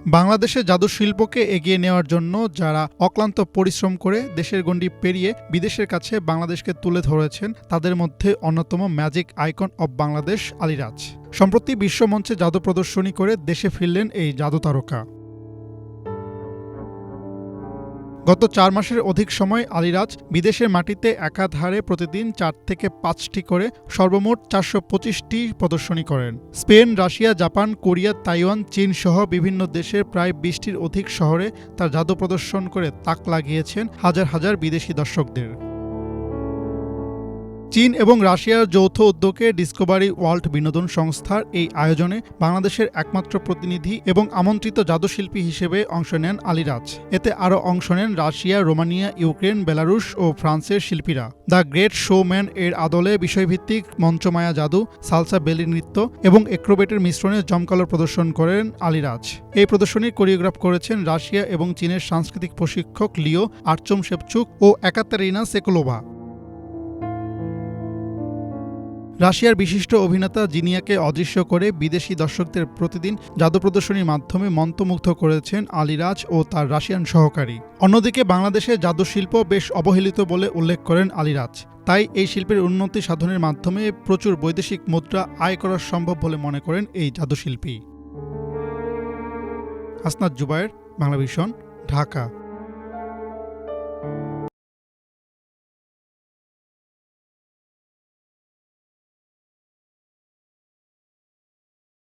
বাংলাদেশে জাদু শিল্পকে এগিয়ে নেওয়ার জন্য যারা অক্লান্ত পরিশ্রম করে দেশের গণ্ডি পেরিয়ে বিদেশের কাছে বাংলাদেশকে তুলে ধরেছেন তাদের মধ্যে অন্যতম magic icon of Bangladesh Aliraj. সম্প্রতি বিশ্বমঞ্চে জাদু প্রদর্শনী করে দেশে ফিরলেন এই জাদু তারকা। গত ৪ মাসের অধিক সময় আলীরাজ বিদেশের মাটিতে একাধারে প্রতিদিন ৪ থেকে ৫টি করে সর্বমোট ৪২৫টি প্রদর্শনী করেন। Spain, Russia, Japan, Korea, Taiwan, চীন সহ বিভিন্ন দেশের প্রায় ২০টির অধিক শহরে তার জাদু প্রদর্শন করে তাক লাগিয়েছেন হাজার হাজার বিদেশি দর্শকদের। চীন এবং রাশিয়ার যৌথ উদ্যোগে ডিসকভারি ওয়ার্ল্ড বিনোদন সংস্থার এই আয়োজনে বাংলাদেশের একমাত্র প্রতিনিধি এবং আমন্ত্রিত জাদুশিল্পী হিসেবে অংশ নেন আলীরাজ। এতে আরও অংশ নেন রাশিয়া, রোমানিয়া, ইউক্রেন, বেলারুশ ও ফ্রান্সের শিল্পীরা। দ্য গ্রেট শোম্যান এর আদলে বিষয়ভিত্তিক মঞ্চমায়া জাদু, সালসা বেলি নৃত্য এবং এক্রোবেটের মিশ্রণে জমকালো প্রদর্শন করেন আলীরাজ। এই প্রদর্শনীর কোরিওগ্রাফ করেছেন রাশিয়া এবং চীনের সাংস্কৃতিক প্রশিক্ষক লিও আর্চম শেপচুক ও একাতেরিনা সেকুলোভা। রাশিয়ার বিশিষ্ট অভিনেতা জিনিয়াকে অদৃশ্য করে বিদেশি দর্শকদের প্রতিদিন জাদু প্রদর্শনীর মাধ্যমে মন্ত্রমুগ্ধ করেছেন আলীরাজ ও তার রাশিয়ান সহকারী। অন্যদিকে বাংলাদেশে জাদু শিল্প বেশ অবহেলিত বলে উল্লেখ করেন আলীরাজ। তাই এই শিল্পের উন্নতি সাধনের মাধ্যমে প্রচুর বৈদেশিক মুদ্রা আয় করা সম্ভব বলে মনে করেন এই জাদুশিল্পী। হাসনাত জুবায়ের, বাংলাভিশন, ঢাকা।